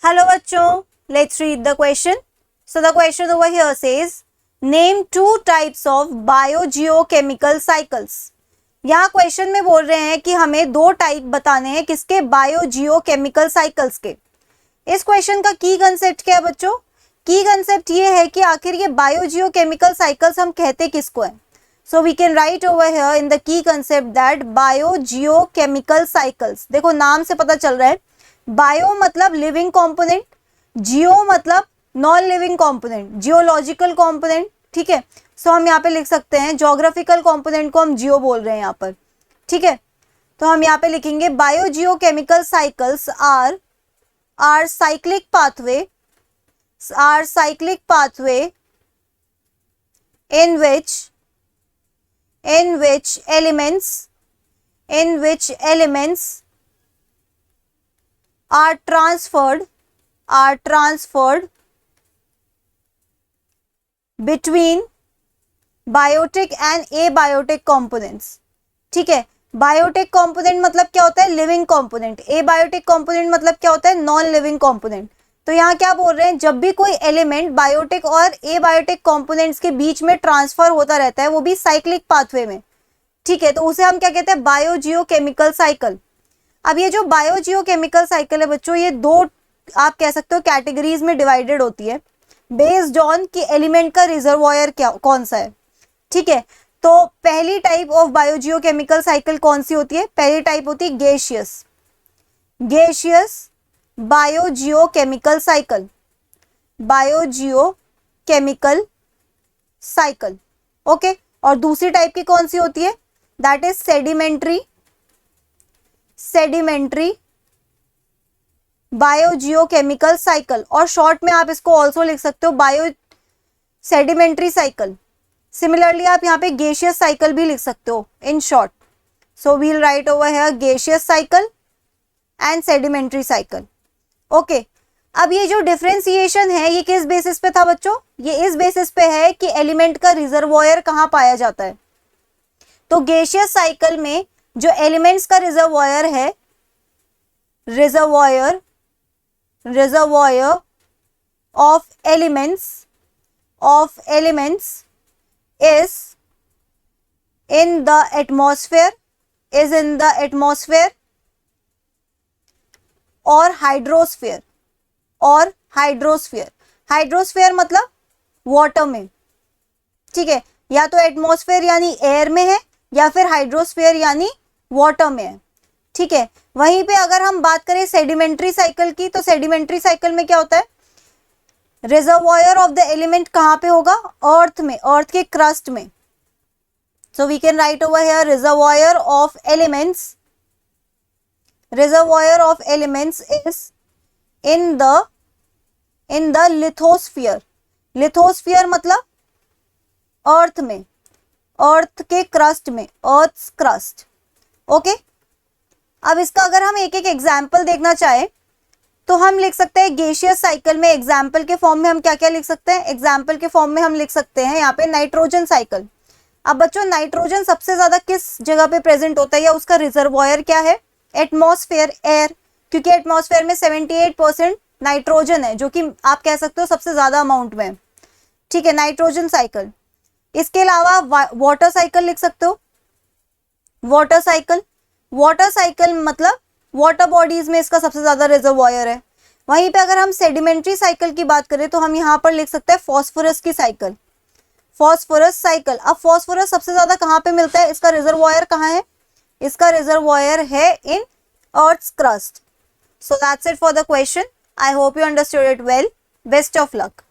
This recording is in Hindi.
Hello बच्चों, let's read the question. So the question over here says, name two types of biogeochemical cycles. यहाँ क्वेश्चन में बोल रहे हैं कि हमें दो टाइप बताने हैं किसके, बायोजियोकेमिकल साइकिल्स के. इस क्वेश्चन का की कंसेप्ट क्या है बच्चों? की कंसेप्ट ये है कि आखिर ये बायोजियोकेमिकल साइकिल्स हम कहते किसको है. So we can write over here in the key concept that biogeochemical cycles. देखो नाम से पता चल रहा है, बायो मतलब लिविंग कंपोनेंट, जियो मतलब non living component, geological component. ठीक है, सो हम यहाँ पे लिख सकते हैं ज्योग्राफिकल कंपोनेंट को हम जियो बोल रहे हैं यहाँ पर. ठीक है, तो हम यहाँ पे लिखेंगे biogeochemical cycles are cyclic pathway in which elements are transferred between biotic and abiotic components. ठीक है, बायोटिक कंपोनेंट मतलब क्या होता है, लिविंग कंपोनेंट. एबायोटिक कंपोनेंट मतलब क्या होता है, नॉन लिविंग कंपोनेंट. तो यहाँ क्या बोल रहे हैं, जब भी कोई एलिमेंट बायोटिक और एबायोटिक कंपोनेंट्स के बीच में ट्रांसफर होता रहता है, वो भी साइक्लिक पाथवे में. ठीक है, तो उसे हम क्या कहते हैं, बायोजियोकेमिकल साइकिल. अब ये जो बायोजियोकेमिकल साइकिल है बच्चों, ये दो आप कह सकते हो कैटेगरीज में डिवाइडेड होती है बेस्ड ऑन कि एलिमेंट का रिजर्वॉयर क्या कौन सा है. ठीक है, तो पहली टाइप ऑफ बायोजियोकेमिकल साइकिल कौन सी होती है, पहली टाइप होती है गैसियस बायोजियोकेमिकल साइकिल. ओके, और दूसरी टाइप की कौन सी होती है, that is sedimentary biogeochemical cycle, और शॉर्ट में आप इसको ऑल्सो लिख सकते हो बायो सेडिमेंट्री साइकिल. सिमिलरली आप यहाँ पे गैसियस साइकिल भी लिख सकते हो in short. So we'll write over here gaseous cycle and sedimentary cycle. Okay, अब ये जो डिफरेंशिएशन है ये किस बेसिस पे था बच्चों, ये इस बेसिस पे है कि एलिमेंट का रिजर्वॉयर कहाँ पाया जाता है. तो गैसियस साइकिल में जो एलिमेंट्स का रिजर्वॉयर है, reservoir of elements is in the atmosphere और हाइड्रोस्फीयर मतलब वाटर में. ठीक है, या तो एटमॉस्फेयर यानी एयर में है या फिर हाइड्रोस्फीयर यानी वाटर में है. ठीक है, वहीं पे अगर हम बात करें सेडिमेंट्री साइकिल की, तो सेडिमेंट्री साइकिल में क्या होता है, रिजर्वॉयर ऑफ द एलिमेंट कहाँ पे होगा, अर्थ में, अर्थ के क्रस्ट में. So we can write over here reservoir of elements is in the lithosphere मतलब अर्थ में, अर्थ के क्रस्ट में, अर्थ्स क्रस्ट. ओके, अब इसका अगर हम एक एक एग्जाम्पल देखना चाहें तो हम लिख सकते हैं गैसियस साइकिल में एग्जाम्पल के फॉर्म में हम क्या क्या लिख सकते हैं, एग्जाम्पल के फॉर्म में हम लिख सकते हैं यहाँ पे नाइट्रोजन साइकिल. अब बच्चों नाइट्रोजन सबसे ज्यादा किस जगह पे प्रेजेंट होता है या उसका रिजर्वॉयर क्या है, एटमॉस्फेयर, एयर, क्योंकि एटमॉस्फेयर में 78% नाइट्रोजन है जो कि आप कह सकते हो सबसे ज्यादा अमाउंट में. ठीक है, नाइट्रोजन साइकिल. इसके अलावा वाटर साइकिल लिख सकते हो, वाटर साइकिल मतलब वाटर बॉडीज में इसका सबसे ज्यादा रिजर्वॉयर है. वहीं पे अगर हम सेडिमेंट्री साइकिल की बात करें तो हम यहाँ पर लिख सकते हैं फॉस्फोरस की साइकिल, फॉस्फोरस साइकिल. अब फॉस्फोरस सबसे ज्यादा कहाँ पे मिलता है, इसका रिजर्वॉयर कहाँ है, इसका रिजर्वॉयर है in earth's crust. So that's it for the question. I hope you understood it well. Best of luck.